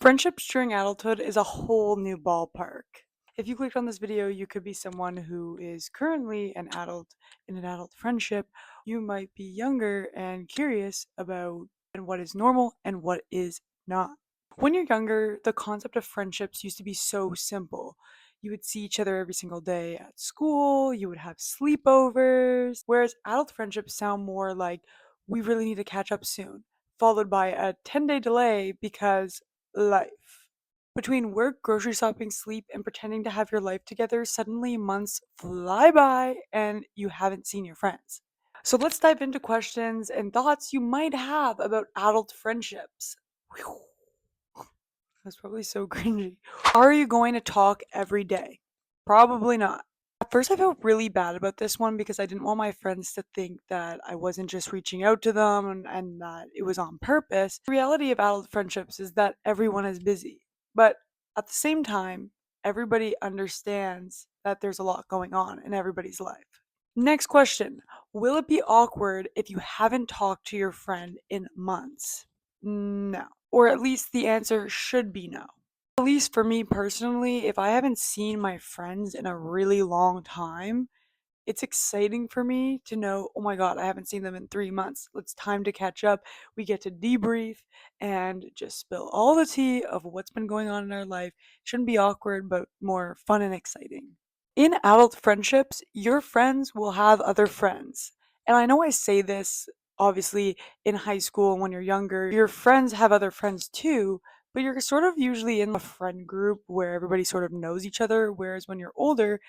Friendships during adulthood is a whole new ballpark. If you clicked on this video, you could be someone who is currently an adult in an adult friendship. You might be younger and curious about what is normal and what is not. When you're younger, the concept of friendships used to be so simple. You would see each other every single day at school, you would have sleepovers, whereas adult friendships sound more like we really need to catch up soon, followed by a 10-day delay because life. Between work, grocery shopping, sleep, and pretending to have your life together, suddenly months fly by and you haven't seen your friends. So let's dive into questions and thoughts you might have about adult friendships. Whew, that's probably so cringy. Are you going to talk every day? Probably not. At first, I felt really bad about this one because I didn't want my friends to think that I wasn't just reaching out to them and that it was on purpose. The reality of adult friendships is that everyone is busy. But at the same time, everybody understands that there's a lot going on in everybody's life. Next question. Will it be awkward if you haven't talked to your friend in months? No. Or at least the answer should be no. At least for me personally, if I haven't seen my friends in a really long time, it's exciting for me to know, oh my God, I haven't seen them in 3 months. It's time to catch up. We get to debrief and just spill all the tea of what's been going on in our life. Shouldn't be awkward, but more fun and exciting. In adult friendships, your friends will have other friends. And I know I say this obviously in high school and when you're younger, your friends have other friends too, but you're sort of usually in a friend group where everybody sort of knows each other. Whereas when you're older,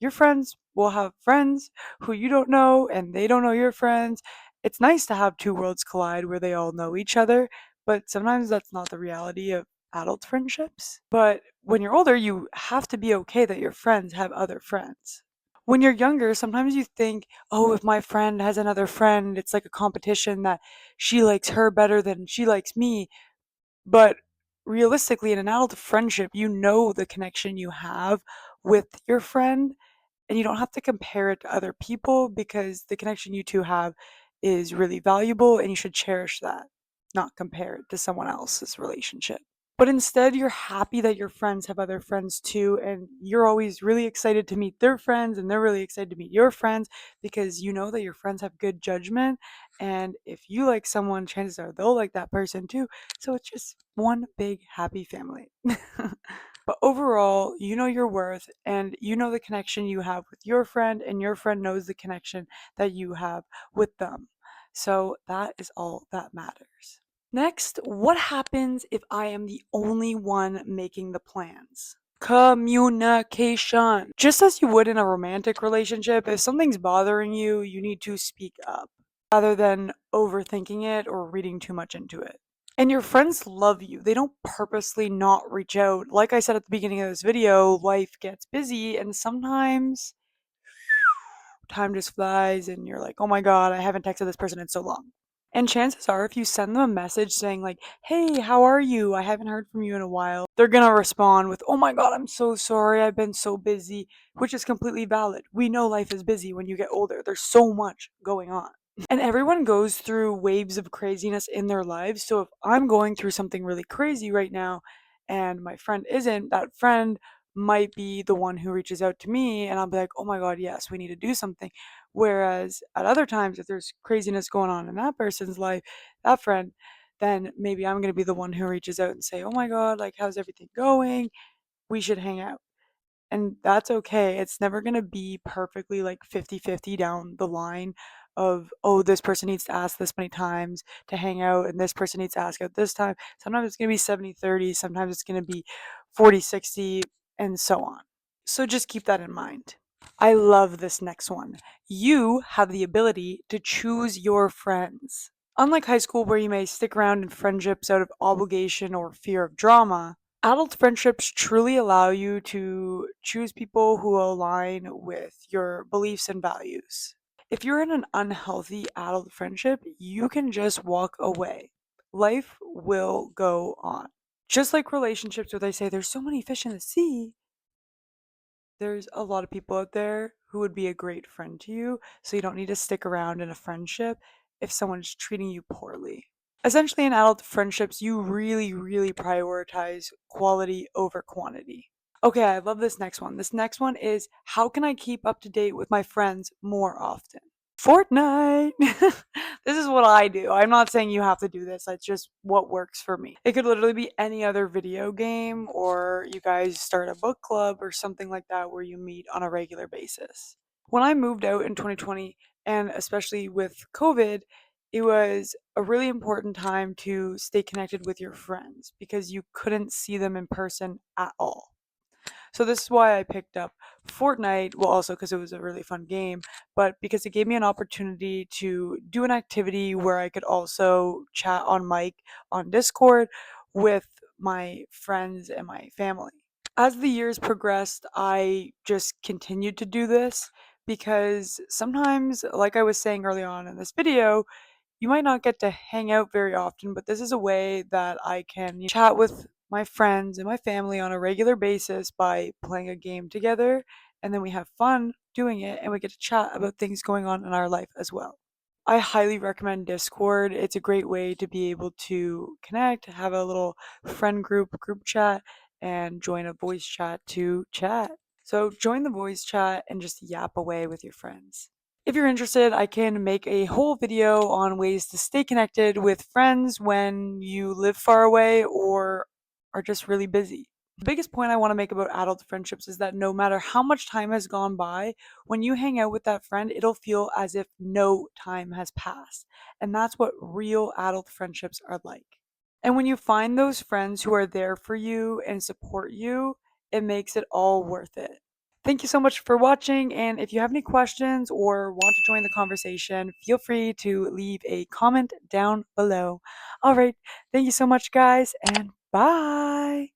your friends will have friends who you don't know and they don't know your friends. It's nice to have two worlds collide where they all know each other, but sometimes that's not the reality of adult friendships. But when you're older, you have to be okay that your friends have other friends. When you're younger, sometimes you think, oh, if my friend has another friend, it's like a competition that she likes her better than she likes me. But realistically, in an adult friendship, you know the connection you have with your friend and you don't have to compare it to other people because the connection you two have is really valuable and you should cherish that, not compare it to someone else's relationship. But instead, you're happy that your friends have other friends too, and you're always really excited to meet their friends, and they're really excited to meet your friends because you know that your friends have good judgment. And if you like someone, chances are they'll like that person too. So it's just one big happy family. But overall, you know your worth and you know the connection you have with your friend, and your friend knows the connection that you have with them. So that is all that matters. Next, what happens if I am the only one making the plans? Communication. Just as you would in a romantic relationship, if something's bothering you, you need to speak up rather than overthinking it or reading too much into it. And your friends love you. They don't purposely not reach out. Like I said at the beginning of this video, life gets busy and sometimes time just flies and you're like, oh my God, I haven't texted this person in so long. And chances are, if you send them a message saying, like, hey, how are you? I haven't heard from you in a while, they're gonna respond with, oh my God, I'm so sorry. I've been so busy, which is completely valid. We know life is busy when you get older, there's so much going on. And everyone goes through waves of craziness in their lives. So if I'm going through something really crazy right now and my friend isn't, that friend might be the one who reaches out to me and I'll be like, oh my God, yes, we need to do something. Whereas at other times, if there's craziness going on in that person's life, that friend, then maybe I'm going to be the one who reaches out and say, oh my God, like, how's everything going? We should hang out. And that's okay. It's never going to be perfectly like 50-50 down the line of, oh, this person needs to ask this many times to hang out and this person needs to ask out this time. Sometimes it's going to be 70-30, sometimes it's going to be 40-60, and so on. So just keep that in mind. I love this next one. You have the ability to choose your friends. Unlike high school, where you may stick around in friendships out of obligation or fear of drama, adult friendships truly allow you to choose people who align with your beliefs and values. If you're in an unhealthy adult friendship, you can just walk away. Life will go on. Just like relationships where they say there's so many fish in the sea, there's a lot of people out there who would be a great friend to you, so you don't need to stick around in a friendship if someone's treating you poorly. Essentially, in adult friendships, you really prioritize quality over quantity. Okay, I love this next one. This next one is, how can I keep up to date with my friends more often? Fortnite! This is what I do. I'm not saying you have to do this, that's just what works for me. It could literally be any other video game, or you guys start a book club or something like that where you meet on a regular basis. When I moved out in 2020, and especially with COVID, it was a really important time to stay connected with your friends because you couldn't see them in person at all. So this is why I picked up Fortnite, well, also because it was a really fun game, but because it gave me an opportunity to do an activity where I could also chat on mic on Discord with my friends and my family. As the years progressed, I just continued to do this because sometimes, like I was saying early on in this video, you might not get to hang out very often, but this is a way that I can chat with my friends and my family on a regular basis by playing a game together, and then we have fun doing it and we get to chat about things going on in our life as well. I highly recommend Discord. It's a great way to be able to connect, have a little group chat, and join a voice chat to chat. So join the voice chat and just yap away with your friends. If you're interested, I can make a whole video on ways to stay connected with friends when you live far away or are just really busy. The biggest point I want to make about adult friendships is that no matter how much time has gone by, when you hang out with that friend, it'll feel as if no time has passed. And that's what real adult friendships are like. And when you find those friends who are there for you and support you, it makes it all worth it. Thank you so much for watching, and if you have any questions or want to join the conversation, feel free to leave a comment down below. All right, thank you so much, guys, and bye.